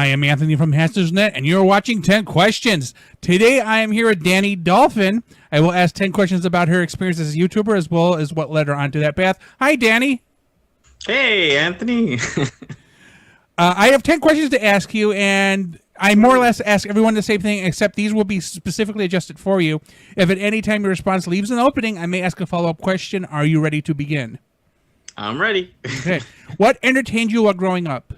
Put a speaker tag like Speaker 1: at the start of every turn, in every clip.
Speaker 1: I am Anthony from HastersNet, and you're watching 10 Questions. Today, I am here with Danni Dolphin. I will ask 10 questions about her experience as a YouTuber, as well as what led her onto that path. Hi, Danni.
Speaker 2: Hey, Anthony.
Speaker 1: I have 10 questions to ask you, and I more or less ask everyone the same thing, except these will be specifically adjusted for you. If at any time your response leaves an opening, I may ask a follow-up question. Are you ready to begin?
Speaker 2: I'm ready.
Speaker 1: Okay. What entertained you while growing up?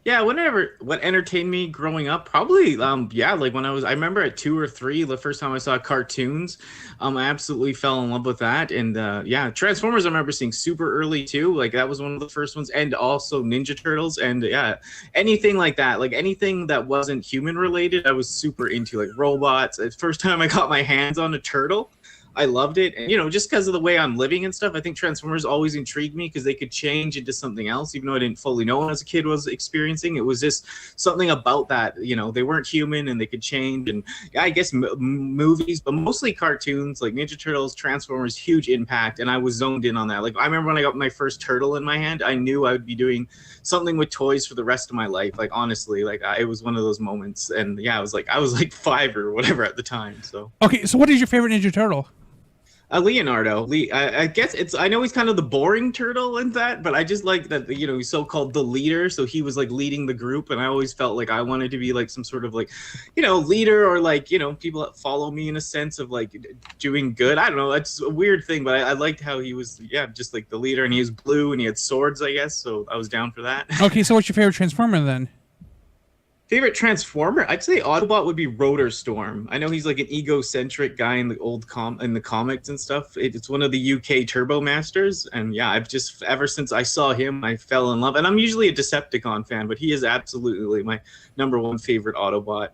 Speaker 2: Yeah, what entertained me growing up, probably, like when I remember at 2 or 3, the first time I saw cartoons, I absolutely fell in love with that. And yeah, Transformers I remember seeing super early too, like that was one of the first ones, and also Ninja Turtles, and yeah, anything like that, like anything that wasn't human related, I was super into, like robots. The first time I got my hands on a turtle, I loved it. And, you know, just because of the way I'm living and stuff, I think Transformers always intrigued me because they could change into something else, even though I didn't fully know what as a kid was experiencing. It was just something about that, you know, they weren't human and they could change. And yeah, I guess movies, but mostly cartoons like Ninja Turtles, Transformers, huge impact. And I was zoned in on that. Like, I remember when I got my first turtle in my hand, I knew I would be doing something with toys for the rest of my life. Like, honestly, like it was one of those moments. And yeah, I was like 5 or whatever at the time. So
Speaker 1: okay, so what is your favorite Ninja Turtle?
Speaker 2: Leonardo. I guess I know he's kind of the boring turtle in that, but I just like that, you know, he's so-called the leader, so he was like leading the group, and I always felt like I wanted to be like some sort of like, you know, leader, or like, you know, people that follow me in a sense of like doing good. I don't know, that's a weird thing, but I liked how he was, yeah, just like the leader, and he was blue and he had swords, I guess, so I was down for that.
Speaker 1: Okay, so what's your favorite Transformer then?
Speaker 2: Favorite Transformer? I'd say Autobot would be Rotor Storm. I know he's like an egocentric guy in the old in the comics and stuff. It's one of the UK Turbo Masters, and yeah, I've just ever since I saw him, I fell in love. And I'm usually a Decepticon fan, but he is absolutely my #1 favorite Autobot.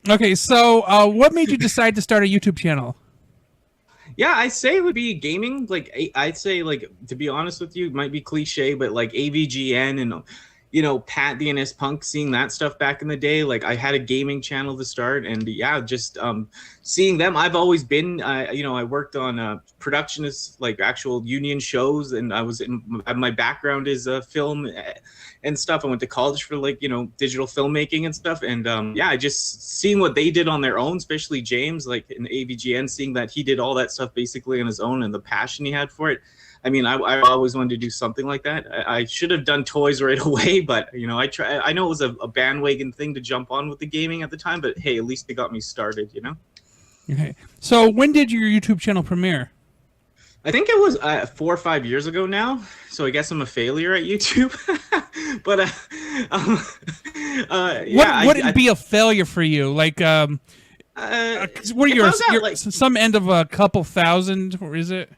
Speaker 1: Okay, so what made you decide to start a YouTube channel?
Speaker 2: Yeah, I'd say it would be gaming. Like, I'd say, like, to be honest with you, it might be cliche, but like AVGN and, you know, Pat the NS Punk, seeing that stuff back in the day. Like, I had a gaming channel to start, and yeah, just seeing them. I've always been, you know, I worked on production as like actual union shows, and I was my background is film and stuff. I went to college for, like, you know, digital filmmaking and stuff, and yeah, I just seeing what they did on their own, especially James, like in AVGN, seeing that he did all that stuff basically on his own and the passion he had for it. I mean, I always wanted to do something like that. I should have done toys right away, but, you know, I know it was a bandwagon thing to jump on with the gaming at the time, but hey, at least they got me started, you know?
Speaker 1: Okay. So when did your YouTube channel premiere?
Speaker 2: I think it was 4 or 5 years ago now, so I guess I'm a failure at YouTube. But yeah,
Speaker 1: what wouldn't be a failure for you? Like, what are your like, some end of a couple thousand, or is it?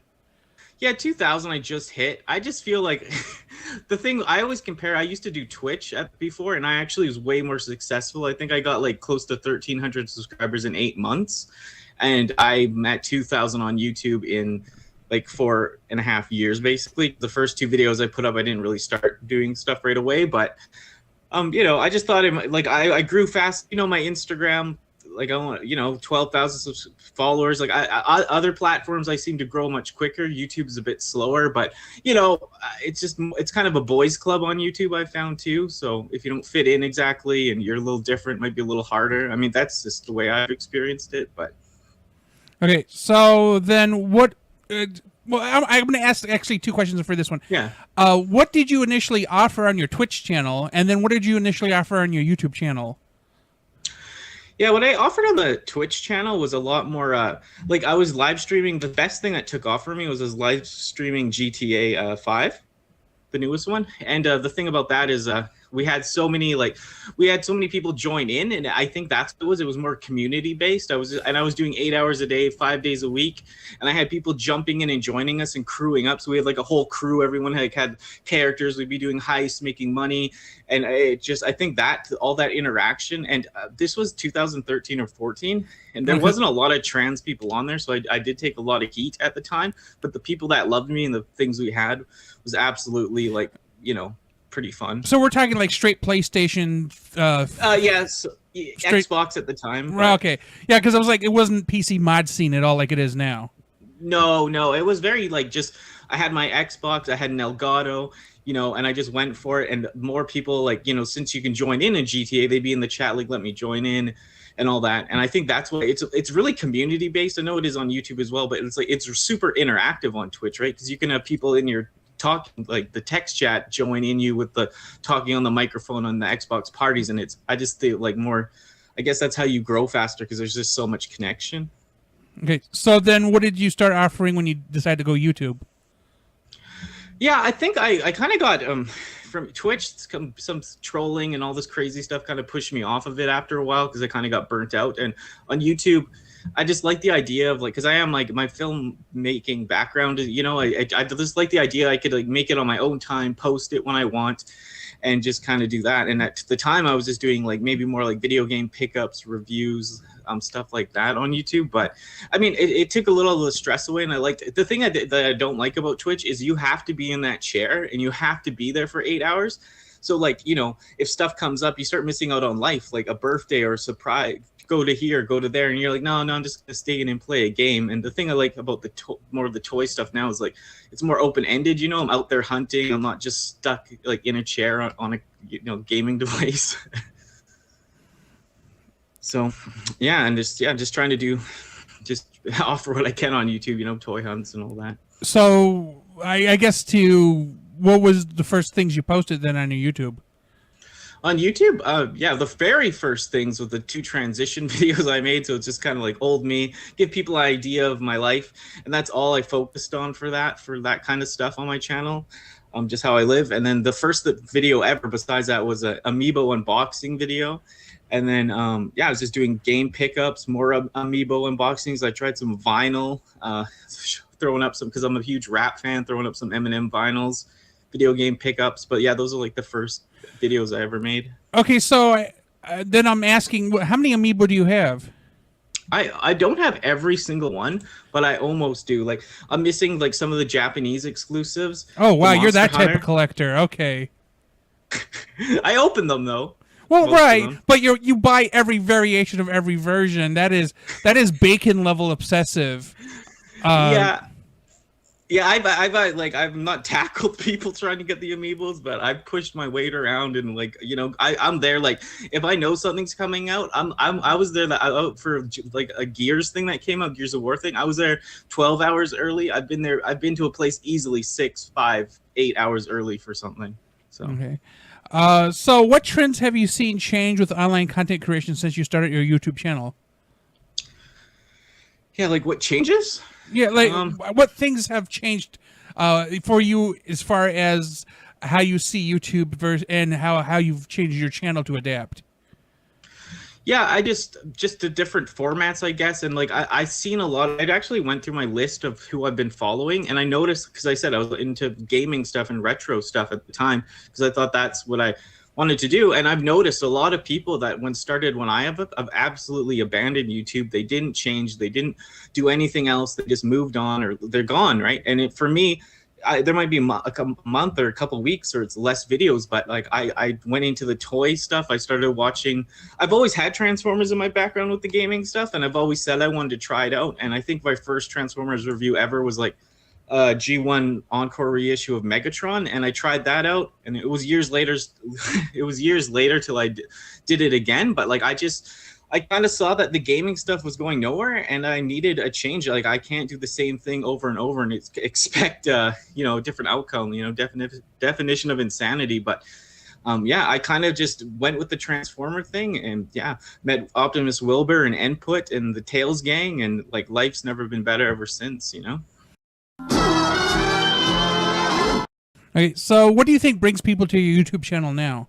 Speaker 2: Yeah, 2,000 I just hit. I just feel like the thing I always compare, I used to do Twitch before, and I actually was way more successful. I think I got like close to 1,300 subscribers in 8 months, and I'm at 2,000 on YouTube in like 4.5 years, basically. The first 2 videos I put up, I didn't really start doing stuff right away, but you know, I just thought like I grew fast. You know, my Instagram, like, I want, you know, 12,000 followers. Like, other platforms I seem to grow much quicker. YouTube is a bit slower, but, you know, it's kind of a boys club on YouTube, I found too. So if you don't fit in exactly and you're a little different, it might be a little harder. I mean, that's just the way I've experienced it. But
Speaker 1: okay, so then what? Well, I'm going to ask actually 2 questions for this one.
Speaker 2: Yeah.
Speaker 1: What did you initially offer on your Twitch channel, and then what did you initially offer on your YouTube channel?
Speaker 2: Yeah, what I offered on the Twitch channel was a lot more, like, I was live streaming. The best thing that took off for me was live streaming GTA 5, the newest one. And the thing about that is we had so many people join in, and I think that's what it was. It was more community based. I was doing 8 hours a day, 5 days a week, and I had people jumping in and joining us and crewing up. So we had like a whole crew. Everyone had characters. We'd be doing heists, making money, and I think that all that interaction. And this was 2013 or 14, and there wasn't a lot of trans people on there, so I did take a lot of heat at the time. But the people that loved me and the things we had was absolutely, like, you know, pretty fun.
Speaker 1: So we're talking like straight PlayStation.
Speaker 2: Yes, Xbox at the time.
Speaker 1: But... Okay, yeah, because I was like, it wasn't PC mod scene at all like it is now.
Speaker 2: No, it was very like just. I had my Xbox. I had an Elgato. and I just went for it. And more people, like, since you can join in GTA, they'd be in the chat, like, let me join in and all that. And I think that's what it's really community based. I know it is on YouTube as well, but it's like, it's super interactive on Twitch, right? Because you can have people in your talking, like the text chat, join in you with the talking on the microphone on the Xbox parties. And I just feel like more, I guess that's how you grow faster, because there's just so much connection.
Speaker 1: Okay, so then what did you start offering when you decided to go YouTube?
Speaker 2: Yeah, I think I kind of got from Twitch, some trolling and all this crazy stuff kind of pushed me off of it after a while, because I kind of got burnt out. And on YouTube, I just like the idea of, like, because I am, like, my filmmaking background, I just like the idea I could, like, make it on my own time, post it when I want, and just kind of do that. And at the time, I was just doing, like, maybe more like video game pickups, reviews, stuff like that on YouTube. But I mean, it took a little of the stress away. And I liked the thing that I don't like about Twitch is you have to be in that chair and you have to be there for 8 hours. So, like, if stuff comes up, you start missing out on life, like a birthday or a surprise. Go to here, go to there, and you're like, no, I'm just gonna stay in and play a game. And the thing I like about more of the toy stuff now is, like, it's more open ended. I'm out there hunting. I'm not just stuck, like, in a chair on a gaming device. So, yeah, and just trying to just offer what I can on YouTube. Toy hunts and all that.
Speaker 1: So I guess what was the first things you posted then on your YouTube?
Speaker 2: On YouTube, the very first things with the 2 transition videos I made. So it's just kind of like old me, give people an idea of my life. And that's all I focused on for that kind of stuff on my channel, just how I live. And then the first video ever besides that was a Amiibo unboxing video. And then, I was just doing game pickups, more Amiibo unboxings. I tried some vinyl, throwing up some, because I'm a huge rap fan, throwing up some Eminem vinyls, video game pickups. But yeah, those are like the first videos I ever made.
Speaker 1: Okay, so then I'm asking, how many Amiibo do you have?
Speaker 2: I don't have every single one, but I almost do. Like, I'm missing, like, some of the Japanese exclusives.
Speaker 1: Oh wow, you're that
Speaker 2: Hunter
Speaker 1: type of collector. Okay.
Speaker 2: I opened them though.
Speaker 1: Well, right, but you buy every variation of every version. That is bacon level obsessive.
Speaker 2: Yeah, I've not tackled people trying to get the Amiibos, but I've pushed my weight around, and, like, I'm there. Like, if I know something's coming out, I was there out for, like, a Gears thing that came out, Gears of War thing. I was there 12 hours early. I've been to a place easily 6, 5, 8 hours early for something. So
Speaker 1: okay. So what trends have you seen change with online content creation since you started your YouTube channel?
Speaker 2: Yeah, like, what changes?
Speaker 1: Yeah, like, what things have changed for you as far as how you see YouTube and how you've changed your channel to adapt?
Speaker 2: Yeah, I just the different formats, I guess. And, like, I seen a lot. I actually went through my list of who I've been following, and I noticed, because I said I was into gaming stuff and retro stuff at the time, because I thought that's what I wanted to do. And I've noticed a lot of people that when I have absolutely abandoned YouTube. They didn't change. They didn't do anything else. They just moved on, or they're gone, right? And for me, there might be a month or a couple of weeks, or it's less videos, but, like, I went into the toy stuff. I started watching. I've always had Transformers in my background with the gaming stuff, and I've always said I wanted to try it out. And I think my first Transformers review ever was, like, G1 Encore reissue of Megatron, and I tried that out, and it was years later. It was years later till I did it again. But, like, I kind of saw that the gaming stuff was going nowhere, and I needed a change. Like, I can't do the same thing over and over and expect, a different outcome. Definition of insanity. But I kind of just went with the Transformer thing, and met Optimus Wilbur and Input and the Tails gang, and, like, life's never been better ever since.
Speaker 1: Okay, so what do you think brings people to your YouTube channel now?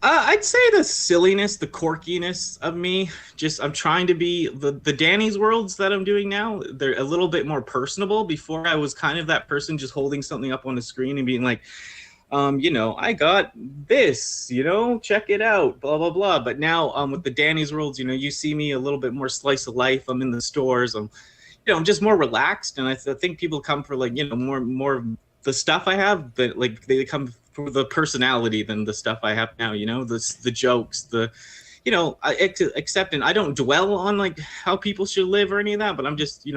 Speaker 2: I'd say the silliness, the quirkiness of me. Just, I'm trying to be the Danny's worlds that I'm doing now. They're a little bit more personable. Before, I was kind of that person just holding something up on the screen and being like, I got this, check it out, blah, blah, blah. But now, with the Danny's worlds, you see me a little bit more slice of life. I'm in the stores. I'm just more relaxed. And I think people come for, like, more the stuff I have, but, like, they come for the personality than the stuff I have now, the jokes, I accept, and I don't dwell on, like, how people should live or any of that, but I'm just,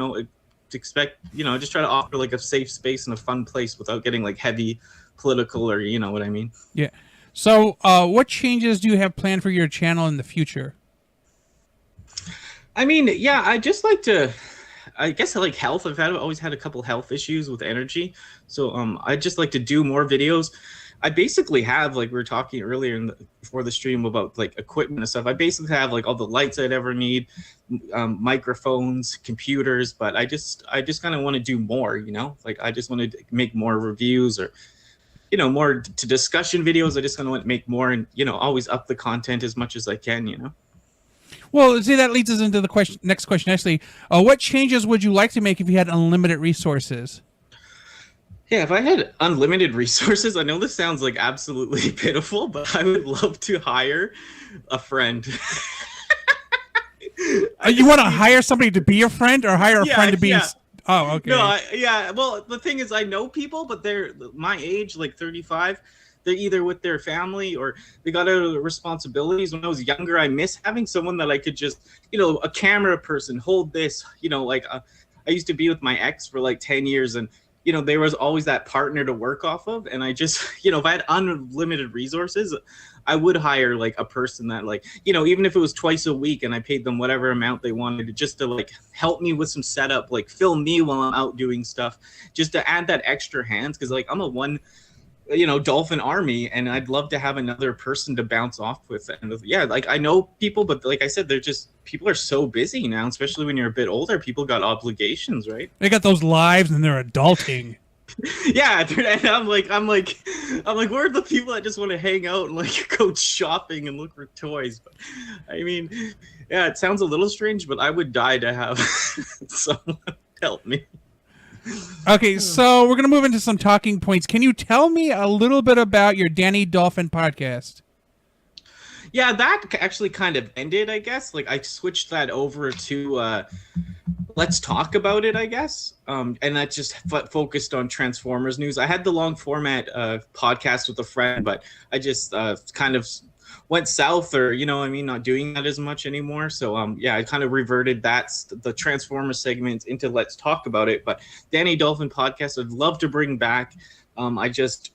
Speaker 2: expect, just try to offer like a safe space and a fun place without getting like heavy political, or you know what I mean.
Speaker 1: Yeah. So, what changes do you have planned for your channel in the future?
Speaker 2: I mean, yeah, I just like to. I guess I like health. Always had a couple health issues with energy, so I just like to do more videos. I basically have, like we were talking earlier before the stream about like equipment and stuff. I basically have like all the lights I'd ever need, microphones, computers. But I just kind of want to do more. Like I just want to make more reviews, or more to discussion videos. I just kind of want to make more, and always up the content as much as I can.
Speaker 1: Well, see, that leads us into the next question. Actually, what changes would you like to make if you had unlimited resources?
Speaker 2: Yeah, if I had unlimited resources, I know this sounds like absolutely pitiful, but I would love to hire a friend.
Speaker 1: You want to hire somebody to be your friend, or hire a friend to be?
Speaker 2: Yeah.
Speaker 1: Oh, okay.
Speaker 2: No, yeah. Well, the thing is, I know people, but they're my age, like 35. They're either with their family or they got out of the responsibilities. When I was younger, I miss having someone that I could just, a camera person, hold this, like I used to be with my ex for like 10 years, and there was always that partner to work off of. And I just, if I had unlimited resources, I would hire like a person that like, even if it was twice a week and I paid them whatever amount they wanted, just to like help me with some setup, like film me while I'm out doing stuff, just to add that extra hands. Cause like I'm a one, Dolphin army, and I'd love to have another person to bounce off with. And yeah, like I know people, but like I said, people are so busy now, especially when you're a bit older. People got obligations, right?
Speaker 1: They got those lives and they're adulting.
Speaker 2: Yeah, and I'm like, where are the people that just want to hang out and like go shopping and look for toys? But I mean, yeah, it sounds a little strange, but I would die to have someone help me.
Speaker 1: Okay, so we're going to move into some talking points. Can you tell me a little bit about your Danny Dolphin podcast?
Speaker 2: Yeah, that actually kind of ended, I guess. Like I switched that over to Let's Talk About It, I guess. And that just focused on Transformers news. I had the long format podcast with a friend, but I just kind of went south, or not doing that as much anymore. So yeah, I kind of reverted the Transformers segment into Let's Talk About It. But Danny Dolphin podcast, I'd love to bring back. I just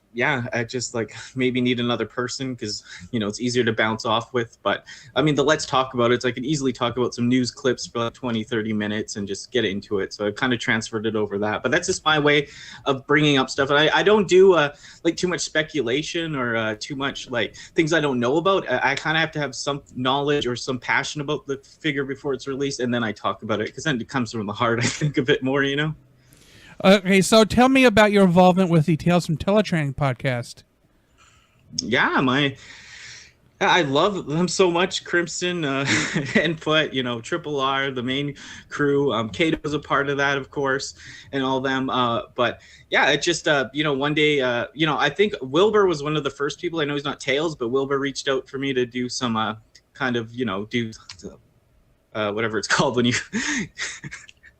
Speaker 2: like maybe need another person, because it's easier to bounce off with. But I mean, the Let's Talk About It, I can easily talk about some news clips for like 20-30 minutes and just get into it. So I kind of transferred it over that. But that's just my way of bringing up stuff. And I don't do like too much speculation, or too much like things I don't know about. I kind of have to have some knowledge or some passion about the figure before it's released, and then I talk about it, because then it comes from the heart, I think, a bit more.
Speaker 1: Okay, so tell me about your involvement with the Tales from Teletraining podcast.
Speaker 2: Yeah, I love them so much. Crimson, Input, Triple R, the main crew. Kato's a part of that, of course, and all them. But yeah, it just, one day, I think Wilbur was one of the first people. I know he's not Tails, but Wilbur reached out for me to do some kind of, do whatever it's called when you...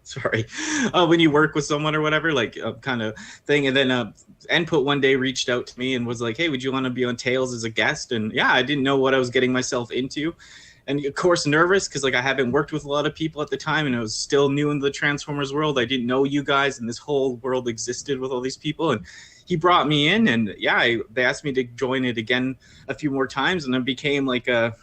Speaker 2: Sorry, when you work with someone or whatever, like kind of thing. And then Input one day reached out to me and was like, hey, would you want to be on Tales as a guest? And yeah, I didn't know what I was getting myself into. And of course, nervous, because like I haven't worked with a lot of people at the time, and I was still new into the Transformers world. I didn't know you guys, and this whole world existed with all these people. And he brought me in, and yeah, they asked me to join it again a few more times, and I became like a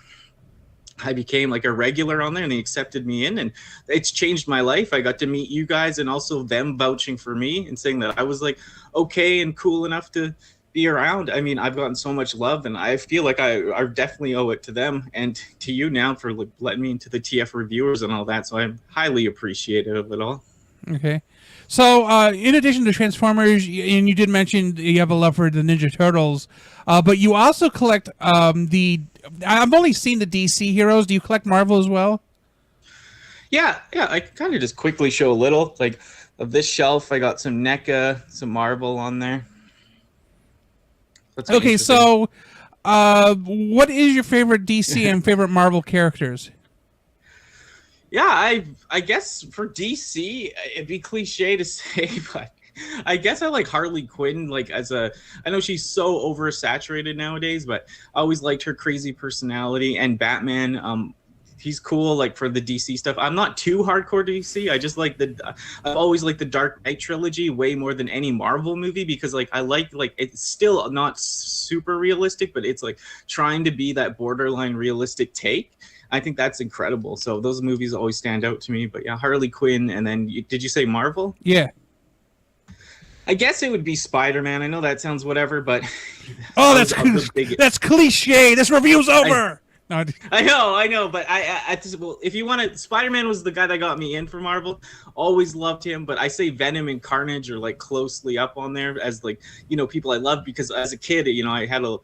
Speaker 2: regular on there, and they accepted me in, and it's changed my life. I got to meet you guys, and also them vouching for me and saying that I was like okay and cool enough to be around. I mean, I've gotten so much love, and I feel like I definitely owe it to them and to you now for letting me into the TF reviewers and all that. So I'm highly appreciative of it all.
Speaker 1: Okay. So, in addition to Transformers, and you did mention you have a love for the Ninja Turtles, but you also collect I've only seen the DC heroes. Do you collect Marvel as well?
Speaker 2: Yeah. I kind of just quickly show a little, like, of this shelf. I got some NECA, some Marvel on there.
Speaker 1: Okay, so what is your favorite DC and favorite Marvel characters?
Speaker 2: Yeah, I guess for DC, it'd be cliche to say, but I guess I like Harley Quinn. Like I know she's so oversaturated nowadays, but I always liked her crazy personality. And Batman, he's cool like for the DC stuff. I'm not too hardcore DC. I just like I've always liked the Dark Knight trilogy way more than any Marvel movie, because like I like it's still not super realistic, but it's like trying to be that borderline realistic take. I think that's incredible. So those movies always stand out to me. But yeah, Harley Quinn, and then did you say Marvel?
Speaker 1: Yeah.
Speaker 2: I guess it would be Spider-Man. I know that sounds whatever, but
Speaker 1: oh, that's cliche. This review's over.
Speaker 2: I know, but I just, well, if you want to, Spider-Man was the guy that got me in for Marvel. Always loved him, but I say Venom and Carnage are like closely up on there as like, you know, people I love, because as a kid, you know, I had a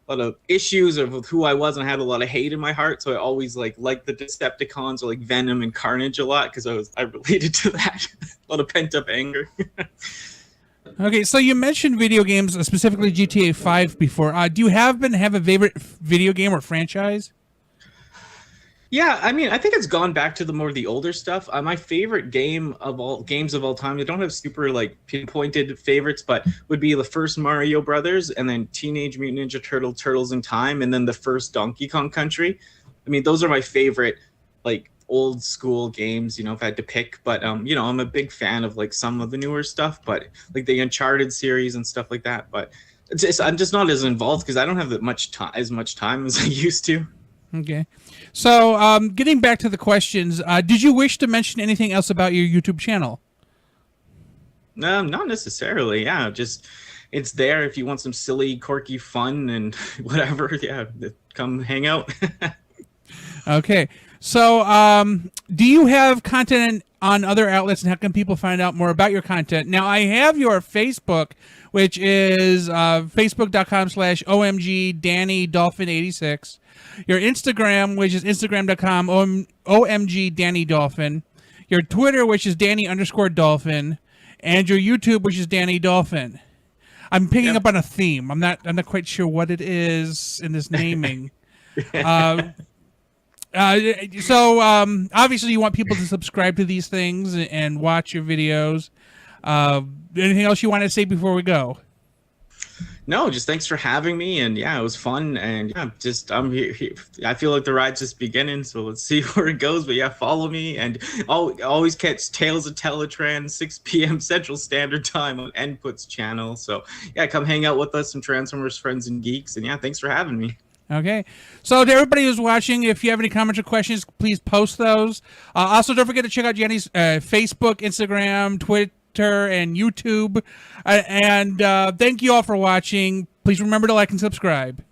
Speaker 2: lot of issues of who I was, and I had a lot of hate in my heart. So I always like the Decepticons or like Venom and Carnage a lot, because I related to that. A lot of pent up anger.
Speaker 1: Okay, so you mentioned video games, specifically GTA 5 before. Do you have a favorite video game or franchise?
Speaker 2: Yeah, I mean, I think it's gone back to the older stuff. My favorite games of all time, I don't have super like pinpointed favorites, but would be the first Mario Brothers, and then Teenage Mutant Ninja Turtles in Time, and then the first Donkey Kong Country. I mean, those are my favorite like old school games, you know, if I had to pick. But you know, I'm a big fan of like some of the newer stuff, but like the Uncharted series and stuff like that. But I'm just not as involved because I don't have as much time as I used to.
Speaker 1: Okay. So getting back to the questions, did you wish to mention anything else about your YouTube channel?
Speaker 2: No, not necessarily. Yeah, just it's there if you want some silly, quirky fun and whatever. Yeah, come hang out.
Speaker 1: Okay. So, do you have content on other outlets, and how can people find out more about your content? Now, I have your Facebook, which is facebook.com/OMG Danny Dolphin 86. Your Instagram, which is instagram.com OMG Danny Dolphin. Your Twitter, which is Danny_Dolphin, and your YouTube, which is Danny Dolphin. I'm picking up on a theme. I'm not quite sure what it is in this naming. So obviously you want people to subscribe to these things and watch your videos. Anything else you want to say before we go?
Speaker 2: No, just thanks for having me, and yeah, it was fun, and yeah, just I'm here. I feel like the ride's just beginning, so let's see where it goes. But yeah, follow me, and always catch Tales of Teletrans 6 p.m. Central Standard Time on Input's channel. So yeah, come hang out with us, some Transformers friends and geeks, and yeah, thanks for having me.
Speaker 1: Okay. So to everybody who's watching, if you have any comments or questions, please post those. Also, don't forget to check out Jenny's Facebook, Instagram, Twitter, and YouTube. And thank you all for watching. Please remember to like and subscribe.